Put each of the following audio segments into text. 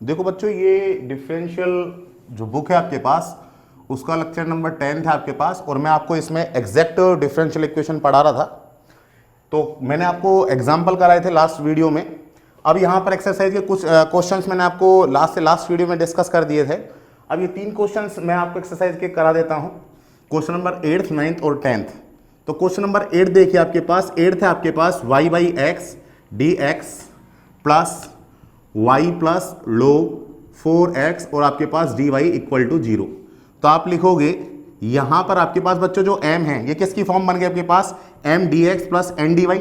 देखो बच्चों, ये डिफरेंशियल जो बुक है आपके पास, उसका लेक्चर नंबर 10 है आपके पास, और मैं आपको इसमें एग्जैक्ट डिफरेंशियल इक्वेशन पढ़ा रहा था। तो मैंने आपको एग्जाम्पल कराए थे लास्ट वीडियो में। अब यहाँ पर एक्सरसाइज के कुछ क्वेश्चंस मैंने आपको लास्ट वीडियो में डिस्कस कर दिए थे। अब ये 3 क्वेश्चंस मैं आपको एक्सरसाइज के करा देता हूँ, क्वेश्चन नंबर 8th, 9th और 10th। तो क्वेश्चन नंबर 8 देखिए, आपके पास 8th है आपके पास y by x d x plus y plus लोग 4x और आपके पास dy इक्वल टू 0। तो आप लिखोगे यहाँ पर आपके पास बच्चों जो m है ये किसकी फॉर्म बन गई आपके पास, m dx plus n dy।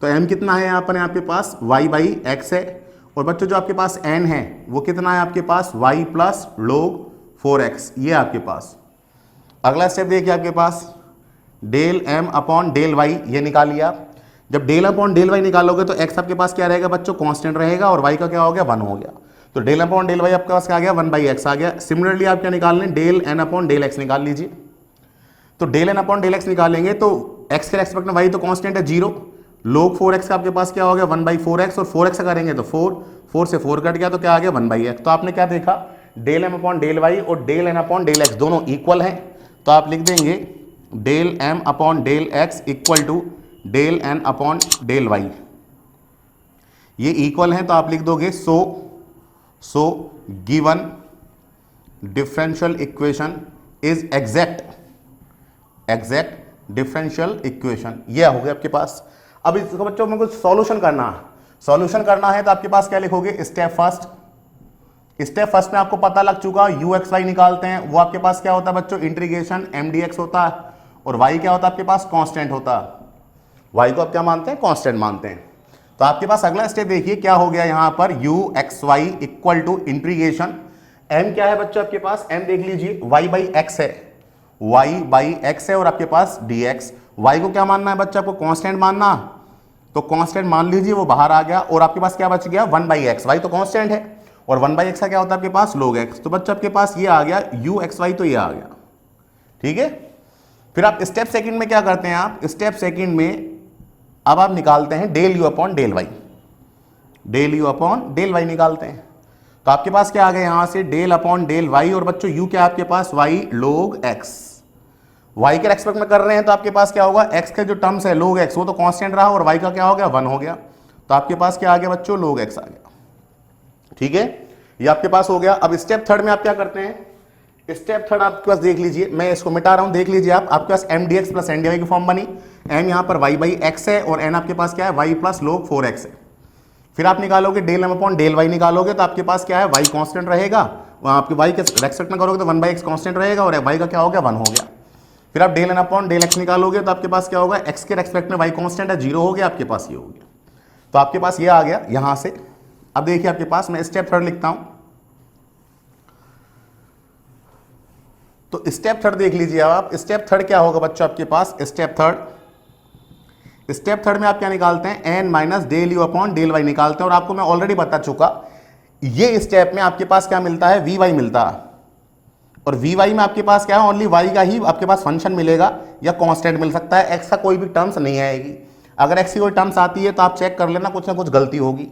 तो m कितना है यहाँ पर, आपके पास y बाई एक्स है, और बच्चों जो आपके पास n है वो कितना है आपके पास, y प्लस लोग 4x, ये आपके पास। अगला स्टेप देखिए आपके पास del m upon del y, ये निकाल लिया। जब डेल अपॉन डेल y निकालोगे तो x आपके पास क्या रहेगा बच्चों, कांस्टेंट रहेगा, और y का क्या हो गया, 1 हो गया। तो डेल अपॉन डेल y आपके पास क्या आ गया, 1 बाई एक्स आ गया। सिमिलरली आप क्या निकाल लें, del n upon del x निकाल लीजिए। तो del n upon del x निकालेंगे तो x के रेस्पेक्ट में y तो कांस्टेंट है 0, लोग 4x का आपके पास क्या हो गया, 1 बाई 4x, और 4x करेंगे तो 4 से 4 कट गया तो क्या आ गया, 1 बाई एक्स। तो आपने क्या देखा, del m upon del y और del n upon del x दोनों इक्वल हैं। तो आप लिख देंगे del m upon del x equal to del n upon del y, ये इक्वल हैं। तो आप लिख दोगे so given differential equation is exact differential equation, ये हो गया आपके पास। अब इसको बच्चों में कुछ सॉल्यूशन करना है तो आपके पास क्या लिखोगे, स्टेप फर्स्ट में आपको पता लग चुका, यू एक्स वाई निकालते हैं। वो आपके पास क्या होता है बच्चों, इंटीग्रेशन एम डी एक्स होता है, और वाई क्या होता है आपके पास, कांस्टेंट होता है। वाई को आप क्या मानते हैं, कांस्टेंट मानते हैं। तो आपके पास अगला स्टेप देखिए क्या हो गया, यहां पर u x y equal to integration M क्या है बच्चों आपके पास, एम देख लीजिए वाई बाई एक्स है, और आपके पास डी एक्स। वाई को क्या मानना है बच्चा, आपको कांस्टेंट मानना, तो कांस्टेंट मान लीजिए, वो बाहर आ गया, और आपके पास क्या बच गया, 1 बाई एक्स। वाई तो कांस्टेंट है, और 1 बाई एक्स का क्या होता है आपके पास, लोग एक्स। तो बच्चा आपके पास ये आ गया यू एक्स वाई, तो ये आ गया, ठीक है। फिर आप स्टेप सेकंड में क्या करते हैं, आप स्टेप सेकंड में अब आप निकालते हैं del you upon del y, निकालते हैं। तो आपके पास क्या आ गया, यहां से डेल अपॉन डेल वाई, और बच्चों यू क्या आपके पास, वाई लोग एक्स। वाई के रेस्पेक्ट में कर रहे हैं तो आपके पास क्या होगा, एक्स के जो टर्म्स है लोग एक्स वो तो कांस्टेंट रहा, और वाई का क्या हो गया, 1 हो गया। तो आपके पास क्या आ गया बच्चों, लोग एक्स आ गया, ठीक है। ये आपके पास हो गया। अब स्टेप थर्ड में आप क्या करते हैं, स्टेप थर्ड आपके पास देख लीजिए, मैं इसको मिटा रहा हूं, देख लीजिए आपके पास M D x plus N D Y की फॉर्म बनी। एम यहां पर वाई बाई एक्स है, और एन आपके पास क्या है, वाई प्लस लोग 4x है। फिर आप निकालोगे del M upon del Y निकालोगे, तो आपके पास क्या है, वाई कांस्टेंट रहेगा, वहां आपके वाई के रेस्पेक्ट में करोगे तो 1 बाई एक्स कांस्टेंट रहेगा, और वाई का क्या हो गया, 1 हो गया। फिर आप del N upon del x निकालोगे तो आपके पास क्या होगा, एक्स के रेस्पेक्ट में वाई कांस्टेंट है, 0 हो गया, आपके पास ये हो गया। तो आपके पास ये आ गया यहां से। अब देखिए आपके पास, मैं स्टेप थर्ड लिखता हूं, तो स्टेप थर्ड देख लीजिए आप। स्टेप थर्ड क्या होगा बच्चों आपके पास, स्टेप थर्ड में आप क्या निकालते हैं, N minus del you upon del y निकालते हैं। और आपको मैं ऑलरेडी बता चुका, ये स्टेप में आपके पास क्या मिलता है, वी वाई मिलता है, और वी वाई में आपके पास क्या है, ओनली वाई का ही आपके पास फंक्शन मिलेगा, या कांस्टेंट मिल सकता है, एक्स का कोई भी टर्म्स नहीं आएगी। अगर एक्स की कोई टर्म्स आती है तो आप चेक कर लेना, कुछ ना कुछ गलती होगी।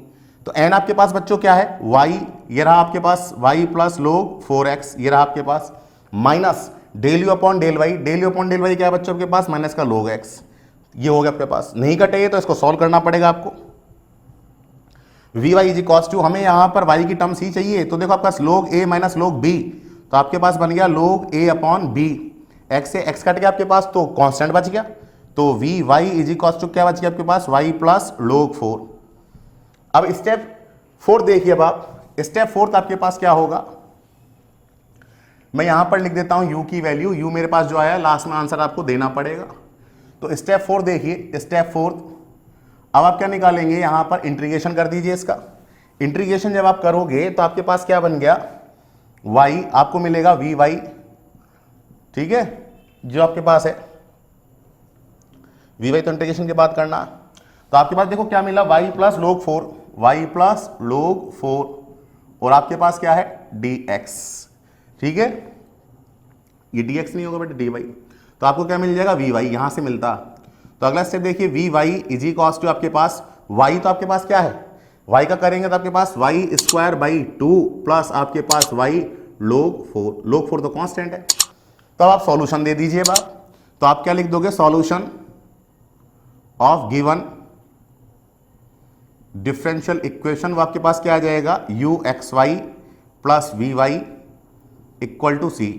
तो एन आपके पास बच्चों क्या है, वाई, ये रहा आपके पास वाई प्लस लोग 4x, ये रहा आपके पास, minus del you upon del Y, क्या है बच्चों आपके पास, माइनस का लोग एक्स, ये हो गया आपके पास। नहीं कटेगा तो इसको सॉल्व करना पड़ेगा आपको। V y is equals to, हमें यहां पर वाई की टर्म्स ही चाहिए, तो देखो आपके पास लोग ए माइनस लोग बी, तो आपके पास बन गया लोग ए अपॉन बी। एक्स से एक्स कट गया आपके पास, तो कांस्टेंट बच गया, तो v y is equals to क्या बच गया आपके पास, वाई प्लस लोग 4। अब स्टेप फोर्थ देखिए, अब आप स्टेप फोर्थ आपके पास क्या होगा, मैं यहां पर लिख देता हूं यू की वैल्यू, यू मेरे पास जो आया लास्ट में आंसर आपको देना पड़ेगा। तो स्टेप फोर्थ देखिए, स्टेप फोर्थ, अब आप क्या निकालेंगे, यहां पर इंटीग्रेशन कर दीजिए इसका। इंटीग्रेशन जब आप करोगे तो आपके पास क्या बन गया, y आपको मिलेगा वी वाई, ठीक है, जो आपके पास है वी वाई, तो इंटीग्रेशन के बाद करना। तो आपके पास देखो क्या मिला, y प्लस लोग 4, और आपके पास क्या है, dx, ठीक है, ये dx नहीं होगा बट dy। तो आपको क्या मिल जाएगा, वी वाई, यहां से मिलता। तो अगला स्टेप देखिए, v y is equals to आपके पास y, तो आपके पास क्या है, y का करेंगे तो आपके पास वाई स्क्वायर बाई 2 प्लस आपके पास y log 4 तो कांस्टेंट है। तो आप सॉल्यूशन दे दीजिए बाप। तो आप क्या लिख दोगे, solution of given differential equation, वो आपके पास क्या आ जाएगा, u x Y plus we Y equal to c.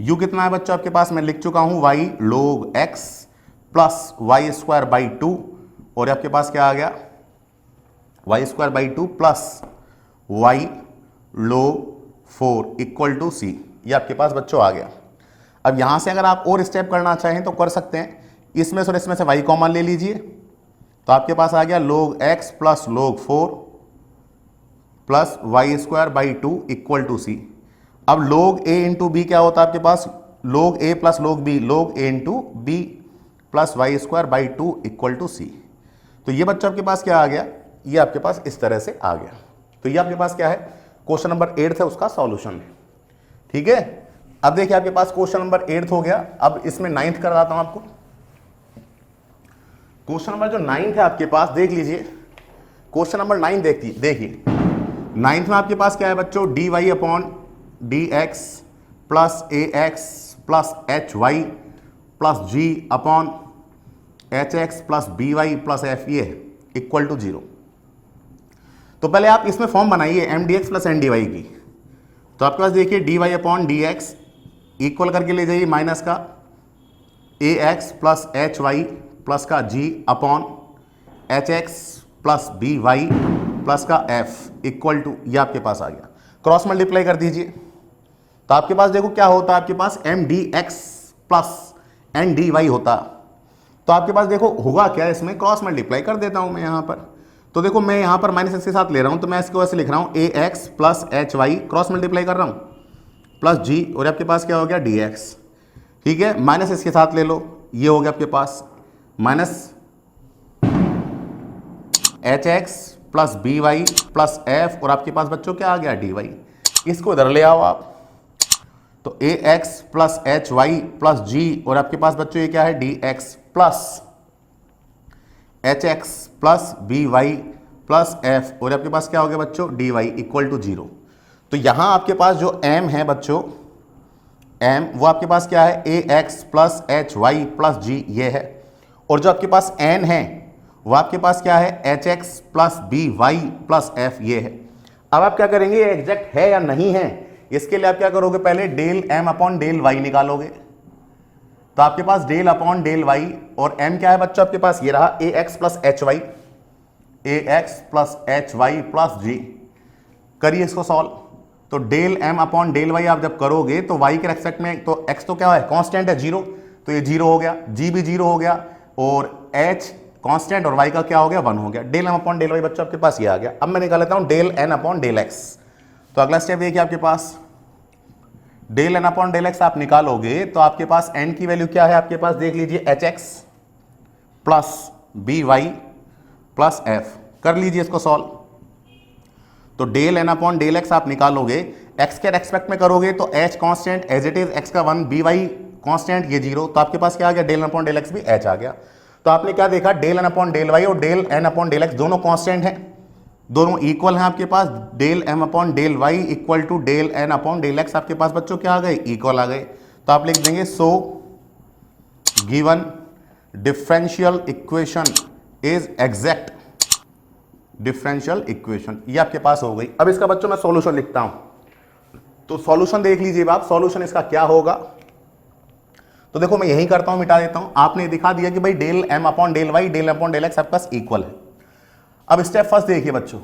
u कितना है बच्चों आपके पास, मैं लिख चुका हूं y log x plus Y square by 2, और आपके पास क्या आ गया, Y square by 2 plus Y log 4 equal to C. ये आपके पास बच्चों आ गया। अब यहां से अगर आप और स्टेप करना चाहें तो कर सकते हैं, इसमें से और इसमें से y कॉमन ले लीजिए, तो आपके पास आ गया log x plus log 4 plus Y square by 2 equal to C. अब log a इंटू बी क्या होता है आपके पास, log a plus log b, log a into B plus Y square by 2 equal to C. तो ये बच्चा आपके पास क्या आ गया, ये आपके पास इस तरह से आ गया। तो ये आपके पास क्या है, क्वेश्चन नंबर 8 है, उसका सॉल्यूशन है। ठीक है, अब देखिए आपके पास क्वेश्चन नंबर 8 हो गया। अब इसमें 9th कराता हूं आपको। क्वेश्चन नंबर जो 9th है आपके पास, देख लीजिए क्वेश्चन नंबर 9 देखिए 9th में आपके पास क्या है बच्चों, D Y upon D x plus A X plus H Y plus G upon H x plus B Y plus F A equal to 0। तो पहले आप इसमें फॉर्म बनाइए M D x plus N D Y की। तो आपके पास देखिए D Y upon D X equal करके ले जाइए माइनस का A X plus H Y plus का G upon H x plus B Y plus का एफ इक्वल टू, ये आपके पास आ गया। क्रॉस मल्टीप्लाई कर दीजिए, तो आपके पास देखो क्या होता है, आपके पास M D x plus N D Y होता। तो आपके पास देखो होगा क्या, इसमें क्रॉस मल्टीप्लाई कर देता हूं मैं यहां पर। तो देखो मैं यहां पर माइनस एक्स के साथ ले रहा हूं, तो मैं इसको ऐसे लिख रहा हूं A X plus H Y, cross multiply कर रहा हूं, प्लस जी, और आपके पास क्या हो गया डी एक्स। ठीक है, माइनस इसके साथ ले लो, ये हो गया आपके पास minus H x plus B Y plus F, और आपके पास बच्चों क्या आ गया डी वाई। इसको इधर ले आओ आप, तो A X plus H Y plus G, और आपके पास बच्चों ये क्या है D x plus H x plus B Y plus F, और आपके पास क्या हो गया बच्चों डी वाई इक्वल टू 0। तो यहां आपके पास जो m है बच्चों, m वो आपके पास क्या है A X plus H Y plus G, ये है। और जो आपके पास n है वो आपके पास क्या है H x plus B Y plus f, ये है। अब आप क्या करेंगे, ये एग्जैक्ट है या नहीं है, इसके लिए आप क्या करोगे, पहले del m upon del y निकालोगे। तो आपके पास डेल अपॉन डेल y, और m क्या है बच्चों आपके पास, ये रहा A X plus H Y, A X plus H Y plus G. करिए इसको सॉल्व। तो del m upon del y आप जब करोगे तो y के रेस्पेक्ट में, तो x तो क्या है कांस्टेंट है 0, तो ये 0 हो गया, g भी 0 हो गया, और h कांस्टेंट और y का क्या हो गया 1 हो गया। Del m upon del y बच्चों आपके पास ये आ गया। अब मैं निकाल लेता हूं del n upon del x। तो अगला स्टेप देखिए आपके पास del n upon del x आप निकालोगे, तो आपके पास n की वैल्यू क्या है आपके पास, देख लीजिए h x plus B Y plus f. कर लीजिए इसको सॉल्व। तो del n upon del x आप निकालोगे, x के रेस्पेक्ट में करोगे तो h constant as it is, x का 1, बी वाई कांस्टेंट ये 0, तो आपके पास क्या आ गया del n upon del x भी h आ गया। तो आपने क्या देखा, del n upon del y और del n upon del x दोनों कांस्टेंट हैं, दोनों इक्वल हैं आपके पास। Del m upon del y equal to del n upon del x आपके पास बच्चों क्या आ गए, इक्वल आ गए। तो आप लिख देंगे सो given differential equation is exact differential equation, ये आपके पास हो गई। अब इसका बच्चों मैं सॉल्यूशन लिखता हूं, तो सॉल्यूशन देख लीजिए आप, सॉल्यूशन इसका क्या होगा। तो देखो मैं यही करता हूं, मिटा देता हूं। आपने दिखा दिया कि भाई del m upon del y del upon del x आपके पास इक्वल है। अब स्टेप फर्स्ट देखिए बच्चों,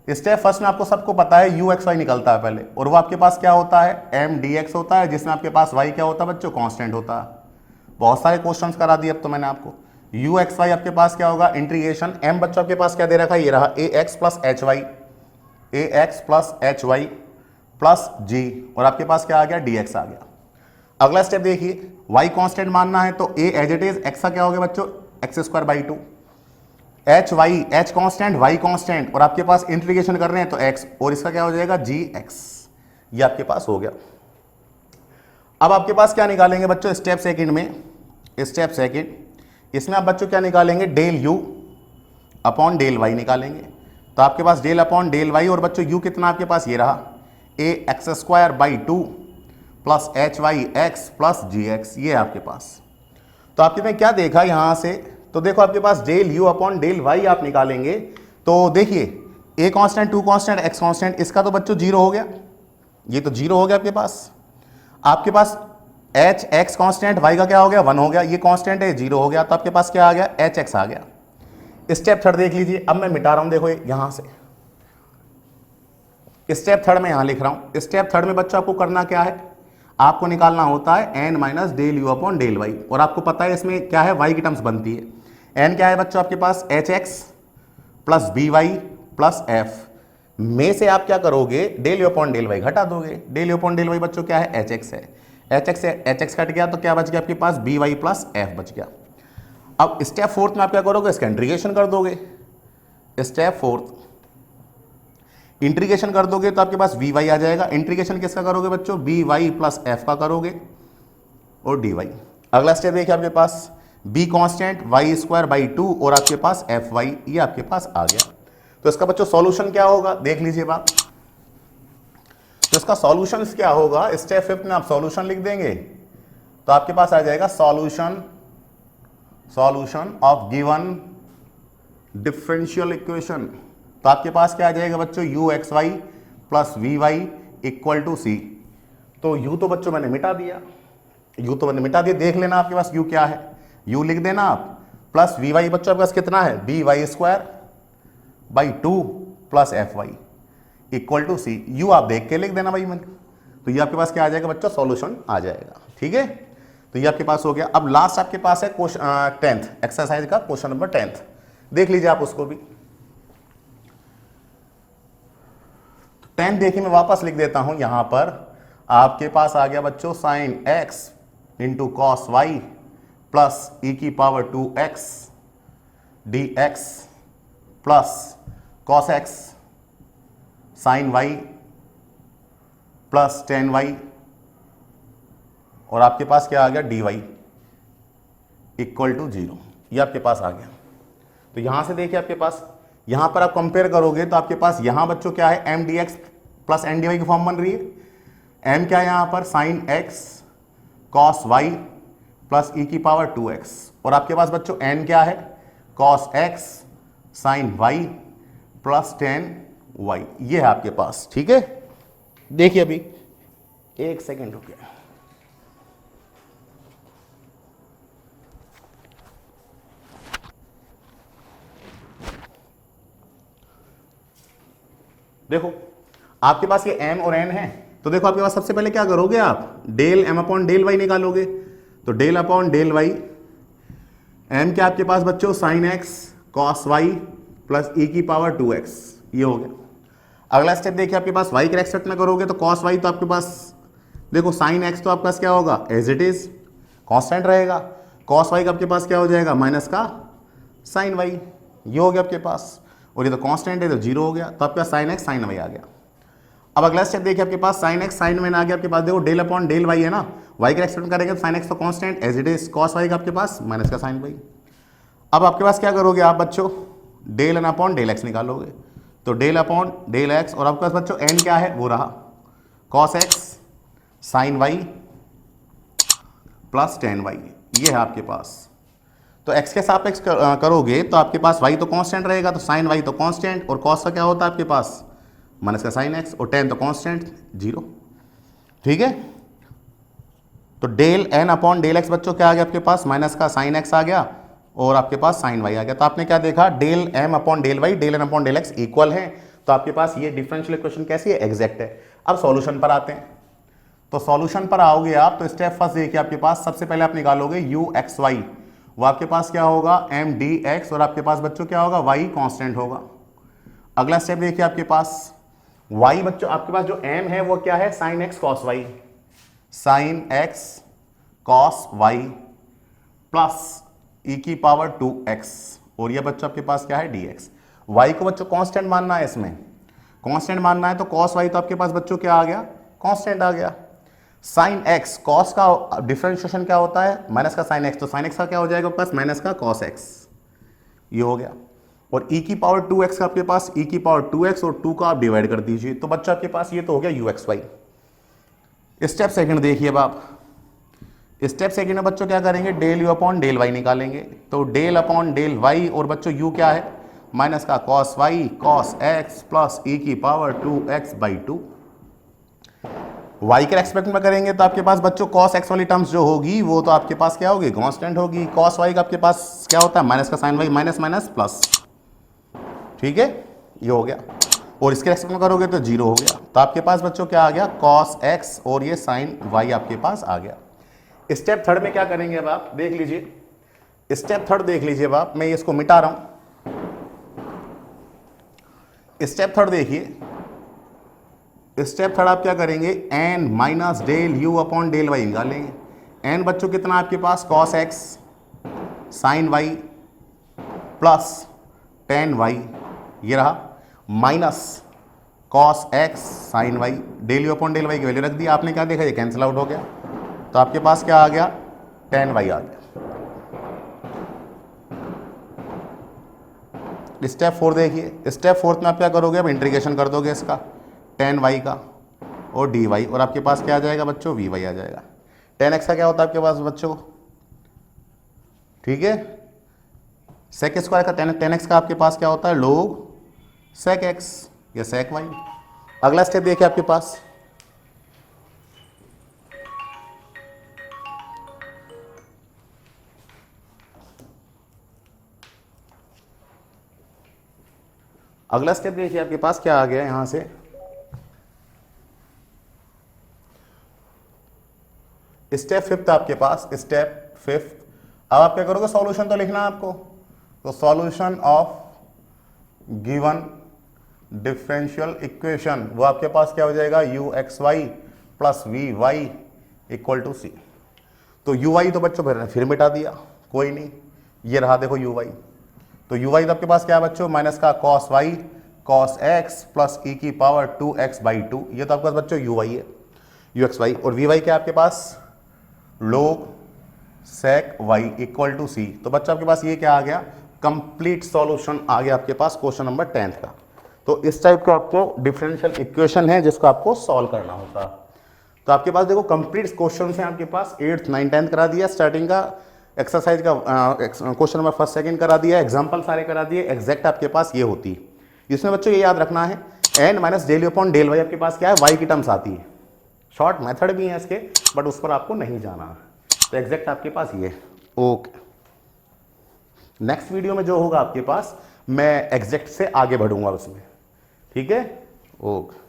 स्टेप फर्स्ट में आपको सबको पता है u x y निकलता है पहले, और वो आपके पास क्या होता है m dx होता है, जिसमें आपके पास y क्या होता है बच्चों कांस्टेंट होता है। बहुत सारे क्वेश्चंस करा दिए अब तो मैंने आपको। u x y आपके पास क्या होगा इंटीग्रेशन, m बच्चों आपके पास क्या दे रखा है, ये रहा a x plus H Y, A X plus H Y plus G, और आपके पास क्या आ गया dx आ गया। अगला स्टेप देखिए, y कांस्टेंट मानना है तो a as it is, x का क्या हो गया बच्चों x square by 2, h y, h constant y constant, और आपके पास इंटीग्रेशन कर रहे हैं तो x, और इसका क्या हो जाएगा जी एक्स, ये आपके पास हो गया। अब आपके पास क्या निकालेंगे बच्चों स्टेप सेकंड में, स्टेप सेकंड इसमें आप बच्चों क्या निकालेंगे, del u upon del y निकालेंगे। तो आपके पास डेल अपॉन डेल वाई, और बच्चों यू कितना आपके पास ये रहा A X square by 2 plus H Y X plus G X, ये आपके पास। तो आपने क्या देखा यहां से, तो देखो आपके पास del you upon del Y आप निकालेंगे तो देखिए A constant, two constant, X constant, इसका तो बच्चों जीरो हो गया, ये तो जीरो हो गया आपके पास। आपके पास एच एक्स कांस्टेंट, वाई का क्या हो गया 1 हो गया, ये कांस्टेंट है जीरो हो गया, तो आपके पास क्या आ गया एच एक्स आ गया। स्टेप थर्ड देख लीजिए, अब मैं मिटा रहा हूं, देखो यहां से स्टेप थर्ड में यहां लिख रहा हूं। स्टेप थर्ड में बच्चों आपको करना क्या है, आपको निकालना होता है N minus del you upon del Y, और आपको पता है इसमें क्या है वाई की टर्म्स बनती है। एन क्या है बच्चों आपके पास H x plus B Y plus F, में से आप क्या करोगे del you upon del Y घटा दोगे। Del you upon del Y बच्चों क्या है एच एक्स है, एच एक्स कट गया तो क्या बच गया आपके पास बी वाई प्लस एफ बच गया। अब स्टेप फोर्थ में आप क्या करोगे, इसका इंटीग्रेशन कर दोगे। स्टेप फोर्थ इंटीग्रेशन कर दोगे तो आपके पास वी वाई आ जाएगा। इंटीग्रेशन किसका करोगे बच्चों, बी वाई प्लस एफ का करोगे और डी वाई। अगला स्टेप देखिए आपके पास B constant Y square by 2 और आपके पास एफ वाई, ये आपके पास आ गया। तो इसका बच्चों सॉल्यूशन क्या होगा देख लीजिए बात, तो इसका सॉल्यूशन क्या होगा, स्टेप फिफ्थ में आप सॉल्यूशन लिख देंगे तो आपके पास आ जाएगा solution of given differential equation. तो आपके पास क्या आ जाएगा बच्चों U x Y plus we Y equal to C. तो यू तो बच्चों मैंने मिटा दिया, देख लेना आपके पास यू क्या है, यू लिख देना आप, प्लस वी वाई बच्चों आपके पास कितना है b y square by 2 plus f y equal to c. U आप देख के लिख देना भाई मैंने, तो ये आपके पास क्या आ जाएगा बच्चों सॉल्यूशन आ जाएगा। ठीक है, तो ये आपके पास हो गया। अब लास्ट आपके पास है क्वेश्चन 10th एक्सरसाइज का क्वेश्चन नंबर 10th, देख लीजिए आप उसको भी। 10 देखिए मैं वापस लिख देता हूं, यहां पर आपके पास आ गया बच्चों sine X into cos Y plus E की power 2x D x plus cos x sign Y plus ten Y, और आपके पास क्या आ गया डी वाई इक्वल टू 0, ये आपके पास आ गया। तो यहां से देखिए आपके पास, यहां पर आप कंपेयर करोगे तो आपके पास यहां बच्चों क्या है M D x plus N D Y की फॉर्म बन रही है। एम क्या है यहां पर sine X cos Y plus E की पावर 2x, और आपके पास बच्चों एन क्या है cos x sign Y plus ten Y, ये है आपके पास। ठीक है, देखिए अभी एक सेकेंड रुकिए, देखो आपके पास ये m और n है, तो देखो आपके पास सबसे पहले क्या करोगे आप del m upon del Y निकालोगे। तो del upon del Y, m क्या आपके पास बच्चों sine X cos Y plus E की पावर 2x, ये हो गया। अगला स्टेप देखिए आपके पास y के रेस्पेक्ट में करोगे तो कॉस वाई, तो आपके पास देखो साइन एक्स तो आपके पास क्या होगा एज इट इज कांस्टेंट रहेगा, कॉस वाई का आपके पास क्या हो जाएगा माइनस का साइन वाई, ये हो गया आपके पास, और ये तो कांस्टेंट है तो 0 हो गया, तो आपके पास साइन एक्स साइन वाई आ गया। अब अगला स्टेप देखिए आपके पास साइन एक्स साइन वाई आ गया आपके पास, देखो डेल अपॉन डेल वाई है ना, वाई का रेस्पेक्ट करेंगे तो साइन एक्स तो constant as it is, cos y का आपके पास माइनस का साइन वाई। अब आपके पास क्या करोगे आप बच्चों del N upon del x निकालोगे, तो डेल अपॉन डेल एक्स, और आपके पास बच्चों एन क्या है वो रहा cos x sign Y plus ten Y, ये है आपके पास। तो x के सापेक्ष करोगे तो आपके पास y तो कांस्टेंट रहेगा, तो साइन y तो कांस्टेंट, और cos का क्या होता है आपके पास माइनस का साइन x, और tan तो कांस्टेंट 0। ठीक है, तो del n upon del x बच्चों क्या आ गया आपके पास माइनस का साइन x आ गया, और आपके पास साइन y आ गया। तो आपने क्या देखा del m upon del y del n upon del x equal है, तो आपके पास ये डिफरेंशियल इक्वेशन कैसी है एग्जैक्ट है। अब सॉल्यूशन पर आते हैं, तो सॉल्यूशन पर आओगे आप तो स्टेप फर्स्ट देखिए आपके पास सबसे पहले आप निकालोगे यू एक्स वाई, वो आपके पास क्या होगा एम डी एक्स, और आपके पास बच्चों क्या होगा वाई कांस्टेंट होगा। अगला स्टेप देखिए आपके पास वाई बच्चों आपके पास जो एम है वो क्या है sine X cos Y, sine X cos Y plus E की पावर 2x, और ये बच्चों आपके पास क्या है dx। वाई को बच्चों कांस्टेंट मानना है, इसमें कांस्टेंट मानना है, तो कॉस वाई तो आपके पास बच्चों क्या आ गया कांस्टेंट आ गया। साइन एक्स कॉस का डिफरेंशिएशन क्या होता है माइनस का साइन एक्स, तो साइन एक्स का क्या हो जाएगा पास माइनस का कॉस एक्स, ये हो गया। और e की पावर 2x आपके पास e की पावर 2x और 2 का आप डिवाइड कर दीजिए, तो बच्चा आपके पास ये तो हो गया ux y। स्टेप सेकंड देखिए अब आप, स्टेप सेकंड में बच्चों क्या करेंगे, del you upon del Y निकालेंगे। तो डेल अपॉन डेल वाई, और बच्चों यू क्या है, माइनस का cos Y cos X plus E की पावर 2x/2। वाई के रेस्पेक्ट में करेंगे तो आपके पास बच्चों कॉस एक्स वाली टर्म्स जो होगी वो तो आपके पास क्या होगी, कांस्टेंट होगी। कॉस वाई का आपके पास क्या होता है, माइनस का sign Y, minus minus plus, ठीक है, ये हो गया। और इसके रेस्पेक्ट में करोगे तो 0 हो गया। तो आपके पास बच्चों क्या आ गया, कॉस एक्स और ये साइन वाई आपके पास आ गया। स्टेप थर्ड में क्या करेंगे अब आप देख लीजिए, स्टेप थर्ड देख लीजिए अब आप, मैं इसको मिटा रहा हूं। स्टेप थर्ड देखिए, स्टेप थर्ड आप क्या करेंगे, N minus del you upon del Y निकालेंगे। एन बच्चों कितना आपके पास, cos x sign Y plus ten Y, ये रहा, minus cos x sign Y, del you upon del Y की वैल्यू रख दी आपने, क्या देखा ये कैंसिल आउट हो गया। तो आपके पास क्या आ गया, टेन वाई आ गया। स्टेप 4 देखिए, स्टेप फोर्थ में आप क्या करोगे, अब इंटीग्रेशन कर दोगे इसका टेन वाई का और डी वाई, और आपके पास क्या आ जाएगा बच्चों, वी वाई आ जाएगा। टेन एक्स का क्या होता है आपके पास बच्चों, ठीक है, सेक स्क्वायर का टेन एक्स का आपके पास क्या होता है, लोग सेक एक्स या सेक वाई। अगला स्टेप देखिए आपके पास, अगला स्टेप देखिए आपके पास क्या आ गया यहां से, स्टेप फिफ्थ आपके पास, स्टेप फिफ्थ। अब आप क्या करोगे, सॉल्यूशन तो लिखना है आपको, तो solution of given differential equation, वो आपके पास क्या हो जाएगा, U x Y plus we Y equal to C. तो यू वाई तो बच्चों फिर मिटा दिया, कोई नहीं, ये रहा देखो यू वाई। तो यू वाई तो आपके पास क्या है बच्चों, माइनस का cos Y cos X plus E की पावर 2x/2, ये तो आपके पास बच्चों यू वाई है, यू एक्स वाई। और वी वाई क्या है आपके पास, log sec Y equal to C. तो बच्चों आपके पास ये क्या आ गया, कंप्लीट सॉल्यूशन आ गया आपके पास क्वेश्चन नंबर 10 का। तो इस टाइप का आपको डिफरेंशियल इक्वेशन है जिसको आपको सॉल्व करना होता। तो आपके पास देखो कंप्लीट क्वेश्चन है आपके पास, 8th 9th 10th करा दिया, स्टार्टिंग का एक्सरसाइज का क्वेश्चन नंबर फर्स्ट सेकंड करा दिया, एग्जाम्पल सारे करा दिए, एग्जैक्ट आपके पास ये होती है। इसमें बच्चों ये याद रखना है, N minus del you upon del Y आपके पास क्या है, वाई की टर्म्स आती है। शॉर्ट मेथड भी है इसके, बट उस पर आपको नहीं जाना। तो एग्जैक्ट आपके पास ये, ओके। नेक्स्ट वीडियो में जो होगा आपके पास, मैं एग्जैक्ट से आगे बढ़ूंगा उसमें, ठीक है, ओके।